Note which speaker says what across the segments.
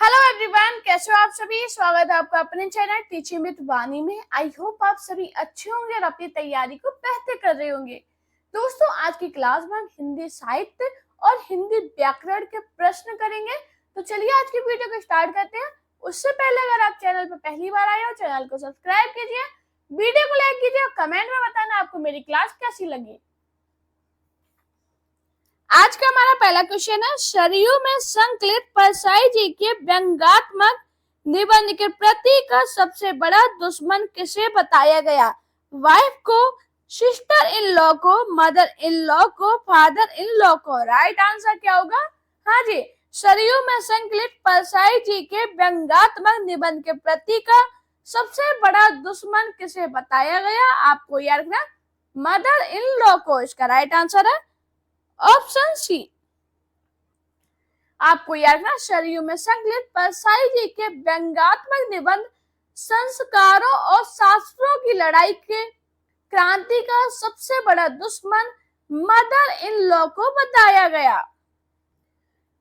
Speaker 1: Hello everyone, कैसे हो आप सभी। स्वागत है आपका अपने चैनल टीचिंग विद वाणी में। आई होप आप सभी अच्छे होंगे और अपनी तैयारी को बेहतर कर रहे होंगे। दोस्तों, आज की क्लास में हम हिंदी साहित्य और हिंदी व्याकरण के प्रश्न करेंगे। तो चलिए आज की वीडियो को स्टार्ट करते हैं। उससे पहले अगर आप चैनल पर पहली बार आए हो, चैनल को सब्सक्राइब कीजिए, वीडियो को लाइक कीजिए और कमेंट में बताना आपको मेरी क्लास कैसी लगी। आज का हमारा पहला क्वेश्चन है, सरयू में संकलित परसाई जी के व्यंग्यात्मक निबंध के प्रति का सबसे बड़ा दुश्मन किसे बताया गया? वाइफ को, सिस्टर इन लॉ को, मदर इन लॉ को, फादर इन लॉ को। राइट आंसर क्या होगा? हाँ जी, सरयू में संकलित परसाई जी के व्यंग्यात्मक निबंध के प्रति का सबसे बड़ा दुश्मन किसे बताया गया? आपको याद रखना, मदर इन लॉ को। इसका राइट आंसर है ऑप्शन सी। आपको याद रखना, सरयू में संकलित परसाई जी के व्यंग्यात्मक निबंध संस्कारों और शास्त्रों की लड़ाई के क्रांति का सबसे बड़ा दुश्मन मदर इन लॉ को बताया गया।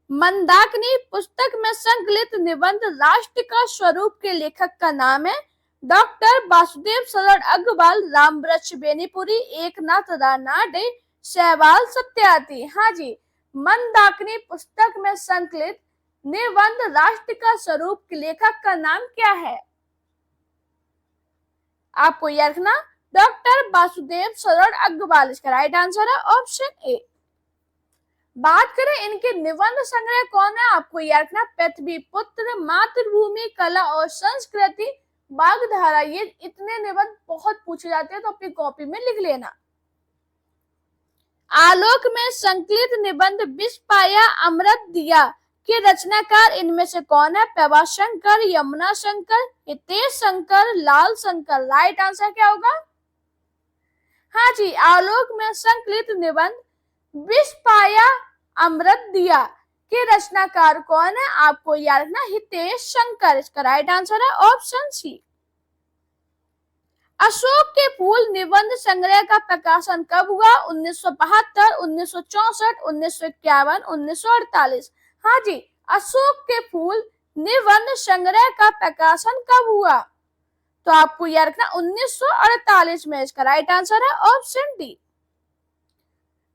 Speaker 1: मंदाकिनी पुस्तक में संकलित निबंध राष्ट्र का स्वरूप के लेखक का नाम है डॉक्टर वासुदेव शरण अग्रवाल, रामवृक्ष बेनीपुरी, एकनाथ रानाडे, सहवाल सत्यार्थी। हाँ जी, मंदाकिनी पुस्तक में संकलित निबंध राष्ट्र का स्वरूप के लेखक का नाम क्या है? आपको याद रखना, डॉक्टर वासुदेव शरण अग्रवाल। इसका राइट आंसर है ऑप्शन ए। बात करें इनके निबंध संग्रह कौन है? आपको याद रखना, पृथ्वी पुत्र, मातृभूमि, कला और संस्कृति, वाग्धारा। ये इतने निबंध बहुत पूछे जाते हैं, तो अपनी कॉपी में लिख लेना। आलोक में संकलित निबंध विष पाया अमृत दिया के रचनाकार इनमें से कौन है? प्रभाशंकर, यमुना शंकर, हितेश शंकर, लाल शंकर। राइट आंसर क्या होगा? हाँ जी, आलोक में संकलित निबंध विष पाया अमृत दिया के रचनाकार कौन है? आपको याद रखना, हितेश शंकर। इसका राइट आंसर है ऑप्शन सी। अशोक के फूल निबंध संग्रह का प्रकाशन कब हुआ? 1972, 1964, 1951, 1948। हाँ जी, अशोक के फूल निबंध संग्रह का प्रकाशन कब हुआ? तो आपको याद रखना 1948 में। इसका राइट आंसर है ऑप्शन डी।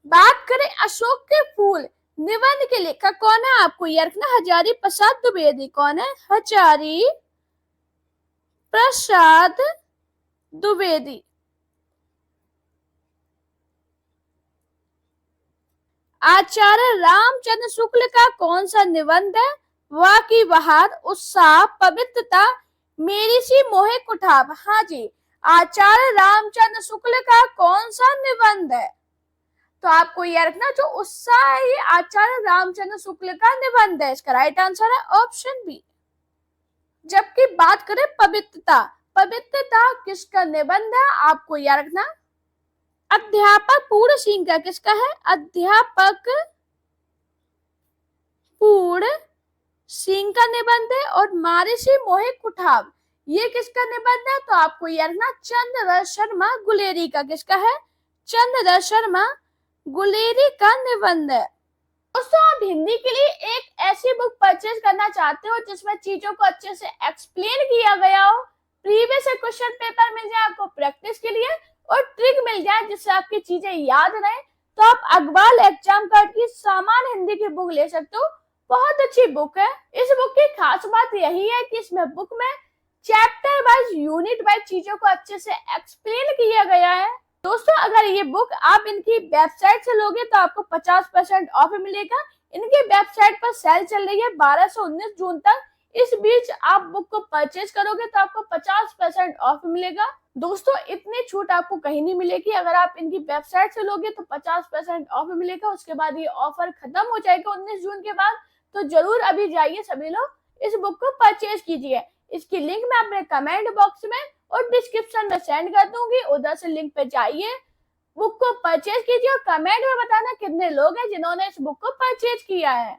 Speaker 1: बात करें अशोक के फूल निबंध के लेखक कौन है? आपको याद रखना, हजारी प्रसाद द्विवेदी। कौन है? हजारी प्रसाद द्विवेदी। आचार्य रामचंद्र शुक्ल का कौन सा निबंध है? वाह की बहार, उत्साह, पवित्रता, मेरी सी मोहे कुठाब। हाँ जी, आचार्य रामचंद्र शुक्ल का कौन सा निबंध है? तो आपको याद रखना, जो उत्साह है ये आचार्य रामचंद्र शुक्ल का निबंध है। इसका राइट आंसर है ऑप्शन बी। जबकि बात करें पवित्रता, पवित्रता किसका निबंध है? आपको याद रखना, अध्यापक पूर्ण सिंह का। किसका है? अध्यापक पूर्ण सिंह का निबंध है। और मारिसी मोहे कुठाब, ये किसका निबंध है? तो आपको याद रखना, चंद्र शर्मा गुलेरी का। किसका है? चंद्र शर्मा गुलेरी का निबंध है। दोस्तों, आप हिंदी के लिए एक ऐसी बुक परचेज करना चाहते हो जिसमें चीजों को अच्छे से एक्सप्लेन किया गया हो, प्रीवियस क्वेश्चन पेपर मिल जाए आपको प्रैक्टिस के लिए, और ट्रिक मिल जाए जिससे आपकी चीजें याद रहे, तो आप अग्रवाल एग्जाम कार्ड की सामान्य हिंदी की बुक ले सकते हो। बहुत अच्छी बुक है। इस बुक की खास बात यही है कि इसमें बुक में चैप्टर वाइज, यूनिट वाइज चीजों को अच्छे से एक्सप्लेन किया गया है। दोस्तों, अगर ये बुक आप इनकी वेबसाइट से लोगे तो आपको 50% ऑफ मिलेगा। इनकी वेबसाइट पर सेल चल रही है 12 से 19 जून तक। इस बीच आप बुक को परचेज करोगे तो आपको 50% ऑफ मिलेगा। दोस्तों, इतनी छूट आपको कहीं नहीं मिलेगी। अगर आप इनकी वेबसाइट से लोगे तो 50% ऑफ मिलेगा। उसके बाद ये ऑफर खत्म हो जाएगा 19 जून के बाद। तो जरूर अभी जाइए सभी लोग इस बुक को परचेज कीजिए। इसकी लिंक मैं अपने कमेंट बॉक्स में और डिस्क्रिप्शन में सेंड कर दूंगी, उधर से लिंक पे जाइए, बुक को परचेज कीजिए और कमेंट में बताना कितने लोग हैं जिन्होंने इस बुक को परचेज किया है।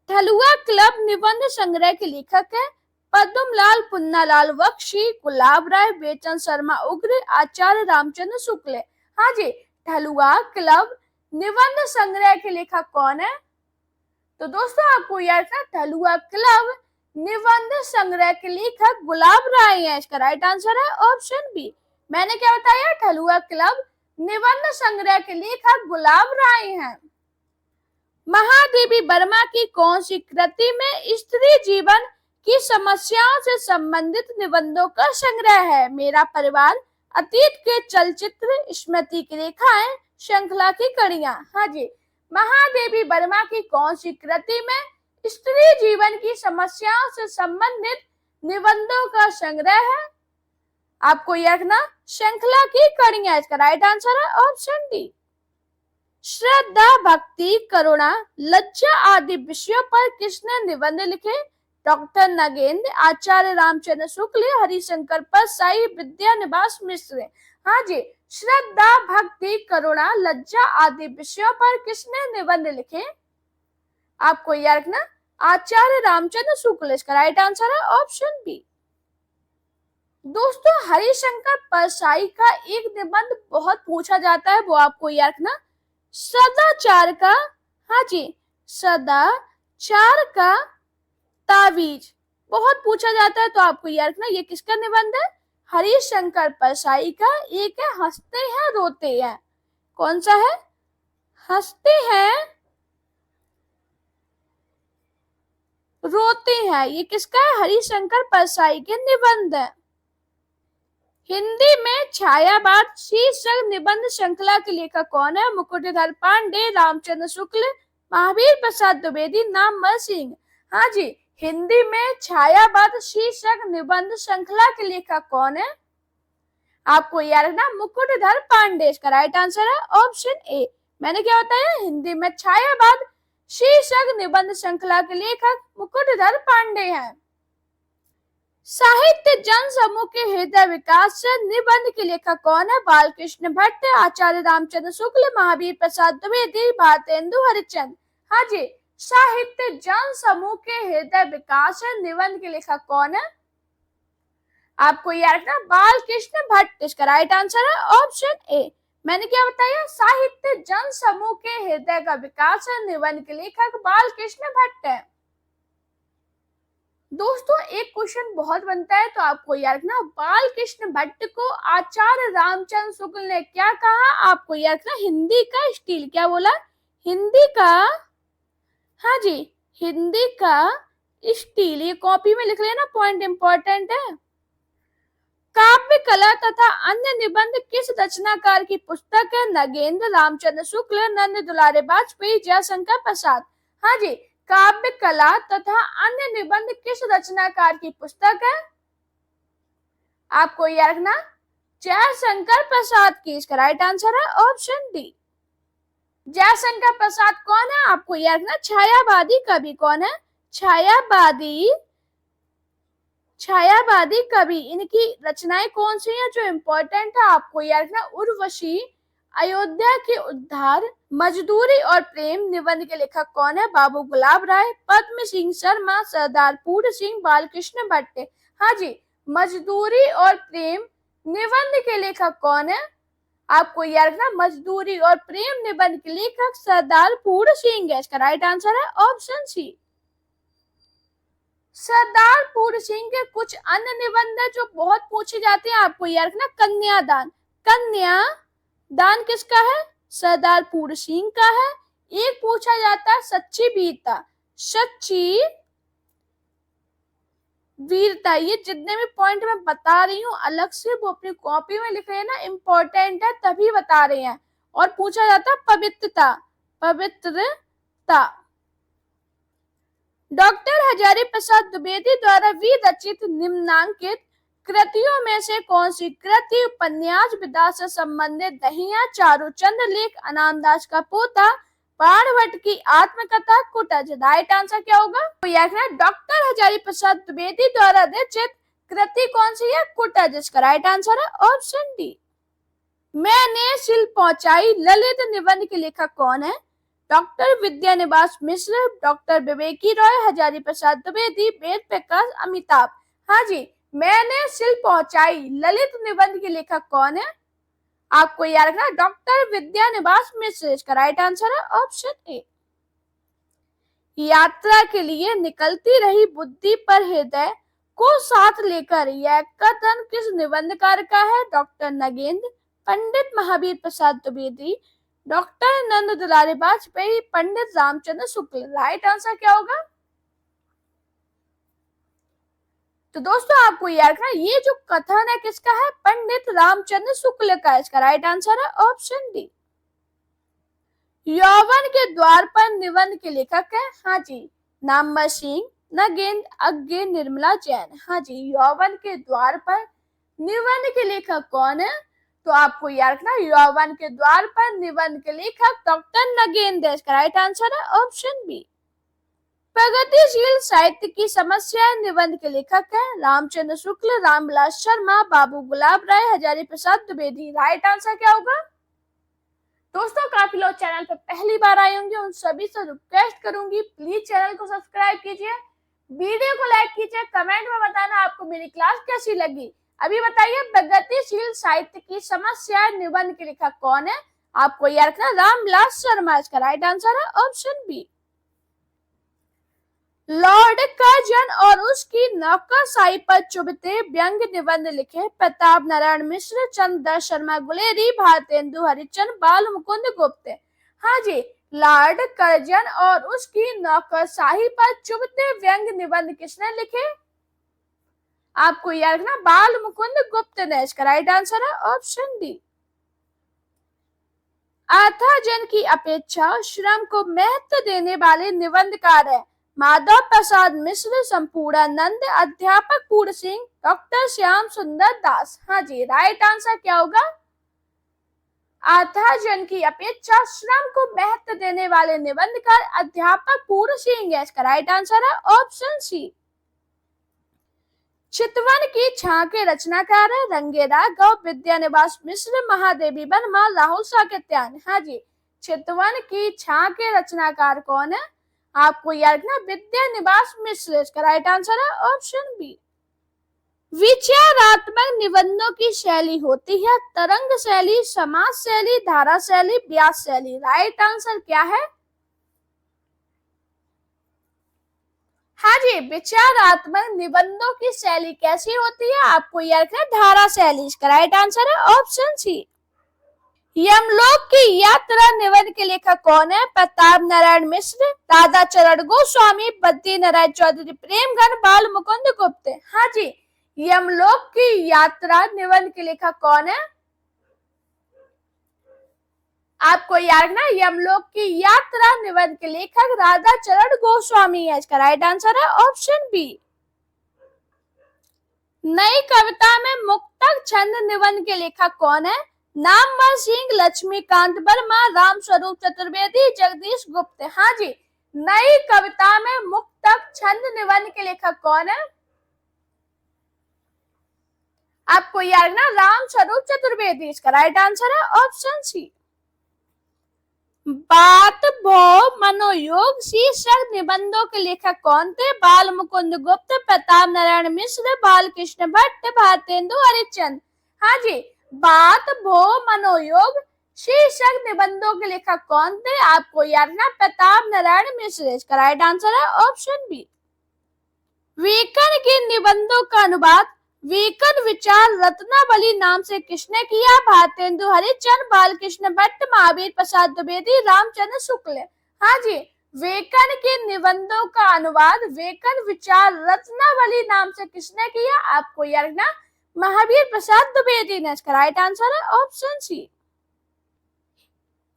Speaker 1: ठलुआ क्लब निबंध संग्रह के लेखक है पद्मलाल, पुन्नालाल बख्शी, गुलाब राय, बेचन शर्मा उग्र, आचार्य रामचंद्र शुक्ल। हाँ जी, ठलुआ क्लब निबंध संग्रह के लेखक कौन है? तो दोस्तों आपको याद था ठलुआ क्लब निबंध संग्रह के लेखक गुलाब राय है। इसका राइट आंसर है ऑप्शन बी। मैंने क्या बताया, ठलुआ क्लब निबंध संग्रह के लेखक गुलाब राय हैं। महादेवी वर्मा की कौन सी कृति में स्त्री जीवन की समस्याओं से संबंधित निबंधों का संग्रह है? मेरा परिवार, अतीत के चलचित्र, स्मृति की रेखाएं, श्रृंखला की कड़ियां। हाँ जी, महादेवी वर्मा की कौन सी कृति में स्त्री जीवन की समस्याओं से संबंधित निबंधों का संग्रह है? आपको यह रखना, श्रृंखला की कड़ियां। इसका राइट आंसर है ऑप्शन डी। श्रद्धा, भक्ति, करुणा, लज्जा आदि विषयों पर किसने निबंध लिखे? डॉक्टर नगेंद्र, आचार्य रामचंद्र शुक्ल, हरिशंकर परसाई, विद्यानिवास मिश्र। हाँ जी, श्रद्धा, भक्ति, करुणा, लज्जा आदि विषयों पर किसने निबंध लिखे? आपको याद रखना, आचार्य रामचंद्र शुक्ल। इसका राइट आंसर है ऑप्शन बी। दोस्तों हरिशंकर परसाई का एक निबंध बहुत पूछा जाता है, वो आपको याद रखना, सदाचार का, हाँ जी, सदाचार का तावीज, बहुत पूछा जाता है। तो आपको याद रखना ये किसका निबंध है? हरिशंकर परसाई का। एक है हंसते हैं रोते हैं। कौन सा है? हंसते हैं रोते हैं। ये किसका है? हरिशंकर परसाई के निबंध है। हिंदी में छायावाद शीर्षक निबंध श्रृंखला के लेखक कौन है? मुकुटधर पांडे, रामचंद्र शुक्ल, महावीर प्रसाद द्विवेदी, नामवर सिंह। हाँ जी, हिंदी में छायावाद शीर्षक निबंध श्रृंखला के लेखक कौन है? आपको याद रखना, मुकुटधर पांडे। इसका राइट आंसर है ऑप्शन ए। मैंने क्या बताया? हिंदी में छायावाद शीर्षक निबंध श्रृंखला के लेखक मुकुटधर पांडे हैं। साहित्य जन समूह के हृदय विकास से निबंध के लेखक कौन है? बालकृष्ण भट्ट, आचार्य रामचंद्र शुक्ल, महावीर प्रसाद द्विवेदी, भारतेंदु हरिश्चंद्र। हाँ जी, साहित्य जन समूह के हृदय विकास से निबंध के लेखक कौन है? आपको याद रखना, बालकृष्ण भट्ट। इसका राइट आंसर है ऑप्शन ए। मैंने क्या बताया? साहित्य जन समूह के हृदय का विकास है निबंध के लेखक बालकृष्ण भट्ट है। दोस्तों एक क्वेश्चन बहुत बनता है, तो आपको याद रखना, बालकृष्ण भट्ट को आचार्य रामचंद्र शुक्ल ने क्या कहा? आपको याद रखना, हिंदी का स्टील। क्या बोला? हिंदी का, हाँ जी, हिंदी का स्टील। ये कॉपी में लिख लेना, पॉइंट इंपॉर्टेंट है। काव्य कला तथा अन्य निबंध किस रचनाकार की पुस्तक है? नगेंद्र, रामचंद्र शुक्ल, नंद दुलारे वाजपेयी, जयशंकर प्रसाद। हाँ जी, काव्य कला तथा अन्य निबंध किस रचनाकार की पुस्तक है? आपको याद रखना, जयशंकर प्रसाद की। इसका राइट आंसर है ऑप्शन डी। जयशंकर प्रसाद कौन है? आपको याद रखना, छायावादी कवि। कौन है? छायावादी कवि। इनकी रचनाएं कौन सी हैं जो इंपॉर्टेंट है? आपको याद रखना, उर्वशी, अयोध्या के उद्धार, मजदूरी और प्रेम। निबंध के लेखक कौन है? बाबू गुलाब राय, पद्म सिंह शर्मा, सरदार पूर्ण सिंह, बालकृष्ण भट्ट। हाँ जी, मजदूरी और प्रेम निबंध के लेखक कौन है? आपको याद रखना, मजदूरी और प्रेम निबंध के लेखक सरदार पूर्ण सिंह है। इसका राइट आंसर है ऑप्शन सी। सरदार पूर्ण सिंह के कुछ अन्य निबंध है जो बहुत पूछे जाते हैं। आपको याद रखना, कन्यादान। कन्यादान किसका है? सरदार पूर्ण सिंह का है। एक पूछा जाता है सच्ची वीरता। सच्ची वीरता। ये जितने भी पॉइंट मैं बता रही हूँ अलग से, वो अपनी कॉपी में लिख रहे हैं ना, इंपॉर्टेंट है तभी बता रहे हैं। और पूछा जाता है पवित्रता। पवित्रता। डॉक्टर हजारी प्रसाद द्विवेदी द्वारा विरचित निम्नांकित कृतियों में से कौन सी कृति उपन्यास विधा से संबंधित? दहिया, चारुचंद्र लेख, अनामदास का पोता, बाणभट्ट की आत्मकथा, कुटज। राइट आंसर क्या होगा? तो यह है डॉक्टर हजारी प्रसाद द्विवेदी द्वारा रचित कृति कौन सी है? कुटज। इसका राइट आंसर है ऑप्शन डी। मैंने शिल्प पहुंचाई ललित निबंध के लेखक कौन है? डॉक्टर विद्यानिवास मिश्र, डॉक्टर विवेकी रॉय, हजारी प्रसाद द्विवेदी, वेद प्रकाश, अमिताभ। हाँ जी, मैंने शिल्प पहुंचाई ललित निबंध के लेखक कौन है? आपको याद रखना, डॉक्टर विद्यानिवास मिश्र। इसका राइट आंसर है ऑप्शन ए। यात्रा के लिए निकलती रही बुद्धि पर हृदय को साथ लेकर, यह कथन किस निबंधकार का है? डॉक्टर नगेंद्र, पंडित महावीर प्रसाद द्विवेदी, डॉक्टर नंद दुलारी वाजपेयी, पंडित रामचंद्र शुक्ल। राइट आंसर क्या होगा? तो दोस्तों आपको याद रखना, ये जो कथन है किसका है? पंडित रामचंद्र शुक्ल का। इसका राइट आंसर है ऑप्शन डी। यौवन के द्वार पर निबंध के लेखक है? हाँ जी, नामवर सिंह, नगेंद्र, अज्ञे, निर्मला जैन। हाँ जी, यौवन के द्वार पर निबंध के लेखक कौन है? तो आपको याद रखना, यौवन के द्वार पर निबंध के लेखक डॉक्टर नगेंद्र। इसका राइट आंसर है ऑप्शन बी। प्रगतिशील साहित्य की समस्या निबंध के लेखक है? रामचंद्र शुक्ल, रामविलास शर्मा, बाबू गुलाब राय, हजारी प्रसाद द्विवेदी। राइट आंसर क्या होगा? दोस्तों काफी लोग चैनल पर पहली बार आए होंगे, उन सभी से रिक्वेस्ट करूंगी प्लीज चैनल को सब्सक्राइब कीजिए, वीडियो को लाइक कीजिए, कमेंट में बताना आपको मेरी क्लास कैसी लगी। अभी बताइए, प्रगतिशील साहित्य की समस्या निबंध के लेखक कौन है? आपको याद रखना, रामविलास शर्मा। इसका राइट आंसर है ऑप्शन बी। लॉर्ड कर्जन और उसकी नौकरशाही पर चुभते व्यंग निबंध लिखे? प्रताप नारायण मिश्र, चंद्र शर्मा गुलेरी, भारतेंदु हरिश्चंद्र, बाल मुकुंद गुप्त। हाँ जी, लॉर्ड कर्जन और उसकी नौकरशाही पर चुभते व्यंग निबंध किसने लिखे? आपको याद रखना, बाल मुकुंद गुप्त ने। इसका राइट आंसर है ऑप्शन डी। अर्थार्जन की अपेक्षा श्रम को महत्व देने वाले निबंधकार है? माधव प्रसाद मिश्र, संपूर्णानंद, अध्यापक पूर्ण सिंह, डॉक्टर श्याम सुंदर दास। हाँ जी, राइट आंसर क्या होगा? अर्थार्जन की अपेक्षा श्रम को महत्व देने वाले निबंधकार अध्यापक पूर्ण सिंह है। इसका राइट आंसर है ऑप्शन सी। चितवन की छां के रचनाकार है? रंगे राघव, विद्यानिवास मिश्र, महादेवी वर्मा, राहुल साकेत्यान। हाँ जी, चितवन की छां के रचनाकार कौन है? आपको याद रखना, विद्यानिवास मिश्र। इसका राइट आंसर है ऑप्शन बी। विचारात्मक निबंधों की शैली होती है? तरंग शैली, समाज शैली, धारा शैली, व्यास शैली। राइट आंसर क्या है? हाँ जी, विचारात्मक निबंधों की शैली कैसी होती है? आपको याद रखना, धारा शैली। इसका राइट आंसर है ऑप्शन सी। यमलोक की यात्रा निबंध के लेखक कौन है? प्रताप नारायण मिश्र, राधा चरण गोस्वामी, बद्री नारायण चौधरी, प्रेमघन, बाल मुकुंद गुप्त। हाँ जी, यमलोक की यात्रा निबंध के लेखक कौन है? आपको याद रखना, यमलोक की यात्रा निबंध के लेखक राधा चरण गोस्वामी है। इसका राइट आंसर है ऑप्शन बी। नई कविता में मुक्तक छंद निबंध के लेखक कौन है? नामवर सिंह, लक्ष्मीकांत वर्मा, राम स्वरूप चतुर्वेदी, जगदीश गुप्त। हाँ जी, नई कविता में मुक्तक छंद निबंध के लेखक कौन है? आपको याद ना, राम स्वरूप चतुर्वेदी। इसका राइट आंसर है ऑप्शन सी। बात भो मनोयोग शीर्षक निबंधों के लेखक कौन थे? बाल मुकुंद गुप्त, प्रताप नारायण मिश्र, बालकृष्ण भट्ट, भारतेंदु हरिश्चंद्र। हाँ जी, बात भो मनोयोग शीर्षक निबंधों के लेखक कौन थे? आपको याद ना, प्रताप नारायण मिश्र। इसका राइट आंसर है ऑप्शन बी। वेकन के निबंधों का अनुवाद वेकन विचार रत्नावली नाम से किसने किया? भारतेंदु हरिश्चंद्र, बालकृष्ण भट्ट, महावीर प्रसाद द्विवेदी, रामचंद्र शुक्ल। हाँ जी, वेकन के निबंधों का अनुवाद वेकन विचार रत्नावली नाम से किसने किया? आपको याद रखना, महावीर प्रसाद द्विवेदी ने। इसका राइट आंसर है ऑप्शन सी।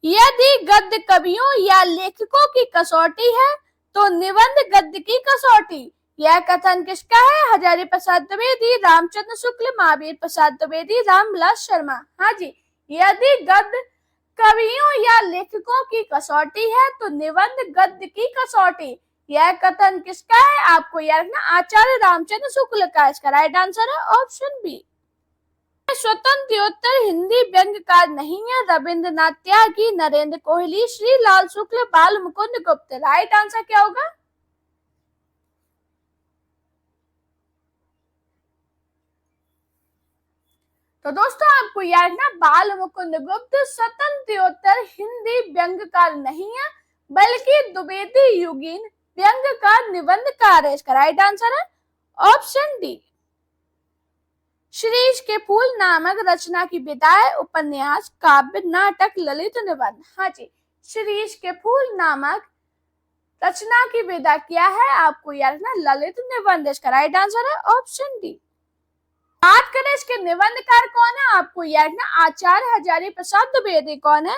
Speaker 1: यदि गद्य कवियों या लेखकों की कसौटी है तो निबंध गद्य की कसौटी, यह कथन किसका है? हजारी प्रसाद द्विवेदी, रामचंद्र शुक्ल, महावीर प्रसाद द्विवेदी, रामविलास शर्मा। हाँ जी, यदि गद्य कवियों या लेखकों की कसौटी है तो निबंध गद्य की कसौटी, यह कथन किसका है? आपको याद रखना, आचार्य रामचंद्र शुक्ल का। इसका राइट आंसर है ऑप्शन बी। स्वतंत्रोत्तर हिंदी व्यंग्यकार नहीं है? रविंद्रनाथ त्यागी, नरेंद्र कोहली, श्री लाल शुक्ल, बाल मुकुंद गुप्त। राइट आंसर क्या होगा? तो दोस्तों आपको याद रखना, बाल मुकुंद गुप्त स्वतंत्रोत्तर हिंदी व्यंग्यकार नहीं है, बल्कि द्विवेदी युगीन व्यंग का निबंधकार है, इसका राइट आंसर है ऑप्शन डी। शिरीष के फूल नामक रचना की विधाएं उपन्यास, काव्य, नाटक, ललित निबंध। हाँ जी, शिरीष के फूल नामक रचना की विधा क्या है, आपको याद रखना ललित निबंध, इसका राइट आंसर है ऑप्शन डी। बात करें इसके निबंधकार कौन है, आपको याद रखना आचार्य हजारी प्रसाद द्विवेदी। कौन है,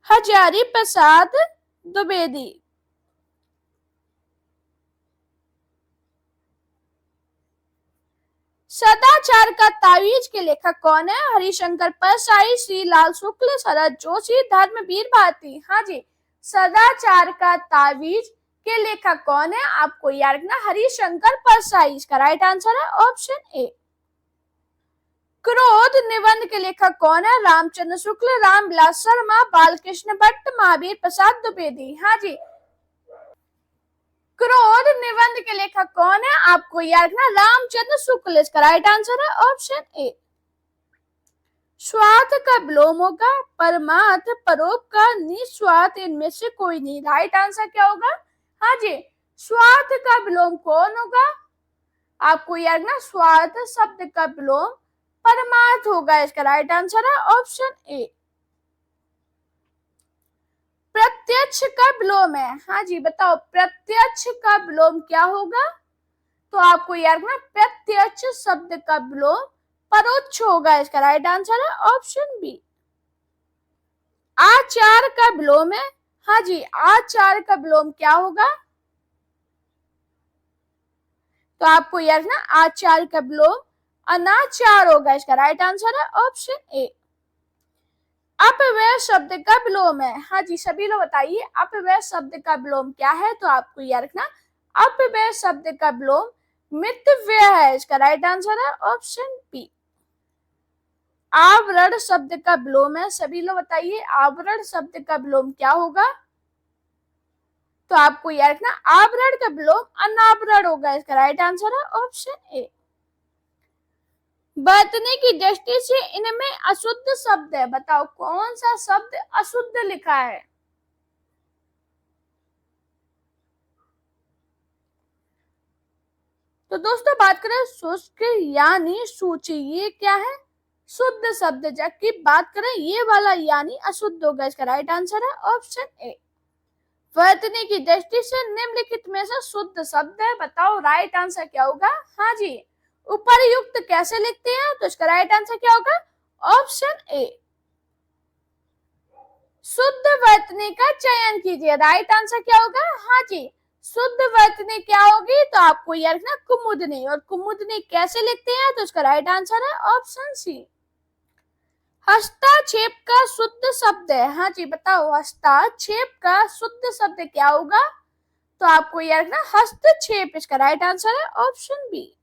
Speaker 1: हजारी प्रसाद द्विवेदी। सदाचार का तावीज के लेखक कौन है, हरिशंकर परसाई, श्रीलाल शुक्ल, शरद जोशी, धर्मवीर भारती। हाँ जी, सदाचार का तावीज के लेखक कौन है, आपको याद रखना हरिशंकर परसाई, इसका राइट आंसर है ऑप्शन ए। क्रोध निबंध के लेखक कौन है, रामचंद्र शुक्ल, रामविलास शर्मा, बालकृष्ण भट्ट, महावीर प्रसाद द्विवेदी। हाँ जी, क्रोध निबंध के लेखक कौन है, आपको याद रखना रामचंद्र शुक्ल, इसका राइट आंसर है ऑप्शन ए। स्वार्थ का विलोम होगा, परमार्थ, परोपकार, निस्वार्थ, इनमें से कोई नहीं। राइट आंसर क्या होगा, हाँ जी, स्वार्थ का विलोम कौन होगा, आपको याद रखना स्वार्थ शब्द का विलोम परमार्थ होगा, इसका राइट आंसर है ऑप्शन ए। प्रत्यक्ष का विलोम है, हाँ जी बताओ प्रत्यक्ष का विलोम क्या होगा, तो आपको याद रखना प्रत्यक्ष शब्द का विलोम परोक्ष होगा, इसका राइट आंसर है ऑप्शन बी। आचार का विलोम है, हाँ जी आचार का विलोम क्या होगा, तो आपको याद रखना आचार का विलोम अनाचार होगा, इसका राइट आंसर है ऑप्शन ए। अपव्यय शब्द का विलोम है, हाँ जी सभी लोग बताइए अपव्यय शब्द का विलोम क्या है, तो आपको याद रखना अपव्यय शब्द का विलोम मितव्यय है, इसका राइट आंसर है ऑप्शन बी। आवरण शब्द का विलोम है, सभी लोग बताइए आवरण शब्द का विलोम क्या होगा, तो आपको याद रखना आवरण का विलोम अनावरण होगा, इसका राइट आंसर है ऑप्शन ए। बरतने की दृष्टि से इनमें अशुद्ध शब्द है, बताओ कौन सा शब्द अशुद्ध लिखा है, तो दोस्तों बात करें शुष्क यानी सूची, ये क्या है शुद्ध शब्द, जबकि बात करें ये वाला यानी अशुद्ध होगा, इसका राइट आंसर है ऑप्शन ए। वर्तनी की दृष्टि से निम्नलिखित में से शुद्ध शब्द है, बताओ राइट आंसर क्या होगा, हाँ जी उपर्युक्त कैसे लिखते हैं, तो इसका राइट आंसर क्या होगा ऑप्शन ए। शुद्ध वर्तनी का चयन कीजिए, राइट आंसर क्या होगा, हाँ जी शुद्ध वर्तनी क्या होगी, तो आपको याद रखना कुमुदनी, और कुमुदनी कैसे लिखते हैं, तो इसका राइट आंसर है ऑप्शन सी। हस्तक्षेप का शुद्ध शब्द है, हाँ जी बताओ हस्तक्षेप का शुद्ध शब्द क्या होगा, तो आपको याद रखना हस्तक्षेप, इसका राइट आंसर है ऑप्शन बी।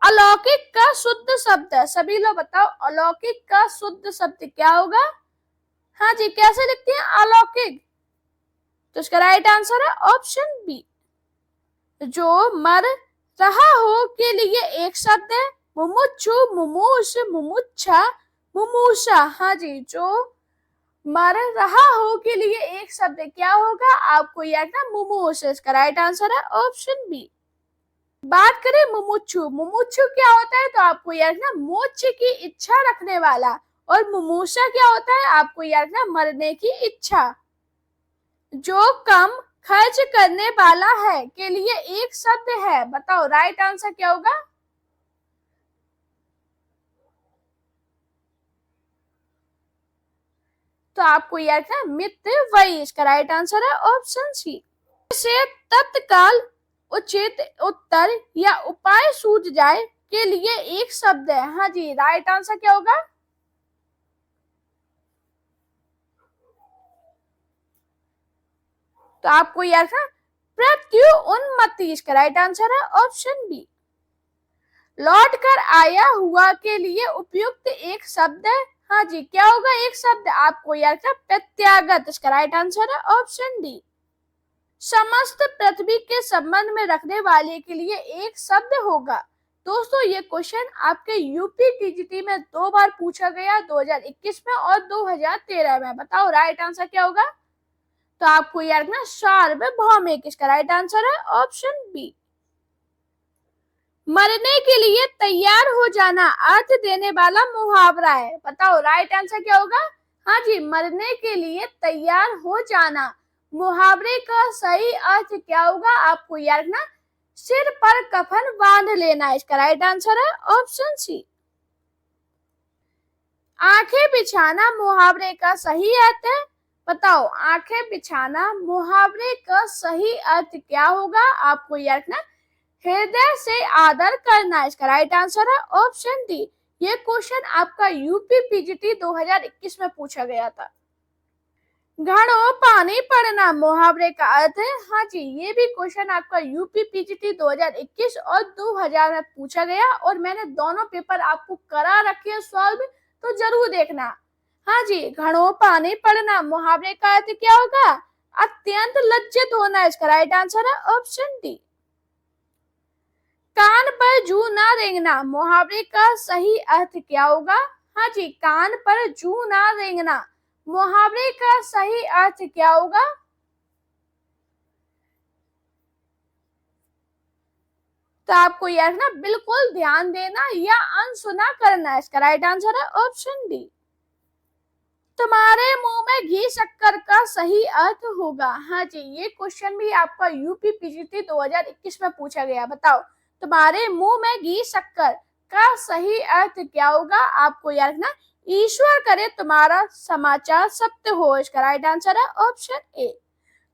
Speaker 1: अलौकिक का शुद्ध शब्द है, सभी लोग बताओ अलौकिक का शुद्ध शब्द क्या होगा, हाँ जी कैसे लिखते हैं अलौकिक, तो इसका राइट आंसर है ऑप्शन बी। जो मर रहा हो के लिए एक शब्द है, मुमुक्षु, मुमुष, मुमुक्षा, मुमुषा। हाँ जी जो मर रहा हो के लिए एक शब्द क्या होगा, आपको याद रखना मुमुष, इसका राइट आंसर है ऑप्शन बी। बात करें मुमुक्षु, मुमुक्षु क्या होता है, तो आपको याद रखना मोक्ष की इच्छा रखने वाला, और मुमुषा क्या होता है, आपको याद रखना मरने की इच्छा। जो कम खर्च करने वाला है के लिए एक शब्द है, बताओ राइट आंसर क्या होगा, तो आपको याद रखना मित्र वही, इसका राइट आंसर है ऑप्शन सी। से तत्काल उचित उत्तर या उपाय सूझ जाए के लिए एक शब्द है, हाँ जी राइट आंसर क्या होगा, तो आपको याद रखना प्रत्युन्मति, इसका राइट आंसर है ऑप्शन बी। लौट कर आया हुआ के लिए उपयुक्त एक शब्द है, हाँ जी क्या होगा एक शब्द, आपको याद रखना प्रत्यागत, इसका राइट आंसर है ऑप्शन डी। समस्त पृथ्वी के संबंध में रखने वाले के लिए एक शब्द होगा, दोस्तों ये क्वेश्चन आपके यूपी टीजीटी में 2 बार पूछा गया, 2021 में और 2013 में, बताओ राइट आंसर क्या होगा, तो आपको याद रखना सार्वभौमिक, इसका राइट आंसर है ऑप्शन बी। मरने के लिए तैयार हो जाना अर्थ देने वाला मुहावरा है, बताओ राइट आंसर क्या होगा। हाँ जी, मरने के लिए तैयार हो जाना। मुहावरे का सही अर्थ क्या होगा, आपको याद रखना सिर पर कफन बांध लेना, इसका राइट आंसर है ऑप्शन सी। आंखें बिछाना मुहावरे का सही अर्थ है, बताओ आंखें बिछाना मुहावरे का सही अर्थ क्या होगा, आपको याद रखना हृदय से आदर करना, इसका राइट आंसर है ऑप्शन डी। ये क्वेश्चन आपका यूपी पीजीटी 2021 में पूछा गया था। घड़ों पानी पड़ना मुहावरे का अर्थ है, हाँ जी ये भी क्वेश्चन आपका यूपी पीजीटी 2021 और 2000 में पूछा गया और मैंने दोनों पेपर आपको करा रखे हैं सॉल्व, तो जरूर देखना। हाँ जी, घड़ों पानी पड़ना मुहावरे का अर्थ क्या होगा, अत्यंत लज्जित होना, इसका राइट आंसर है ऑप्शन डी। कान पर जू ना रेंगना मुहावरे का सही अर्थ क्या होगा, हाँ जी कान पर जू ना रेंगना मुहावरे का सही अर्थ क्या होगा। तो आपको यह ना बिल्कुल ध्यान देना या अनसुना करना, इसका राइट आंसर है ऑप्शन डी। तुम्हारे मुंह में घी शक्कर का सही अर्थ होगा, हाँ जी ये क्वेश्चन भी आपका यूपी पीजीटी 2021 में पूछा गया, बताओ तुम्हारे मुंह में घी शक्कर का सही अर्थ क्या होगा, आपको याद रखना ईश्वर करे तुम्हारा समाचार सत्य हो, इसका राइट आंसर है ऑप्शन ए।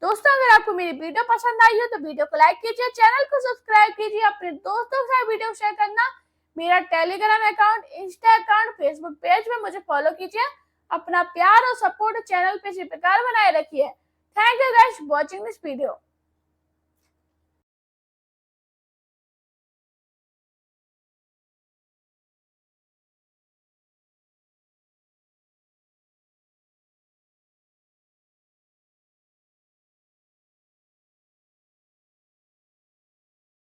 Speaker 1: दोस्तों अगर आपको मेरी वीडियो पसंद आई हो तो वीडियो को लाइक कीजिए, चैनल को सब्सक्राइब कीजिए, अपने दोस्तों के साथ वीडियो शेयर करना, मेरा Telegram account, Insta account, Facebook page में मुझे फॉलो कीजिए। अपना प्यार और सपोर्ट चैनल पे इसी प्रकार बनाए रखिए। Thank you guys watching this video.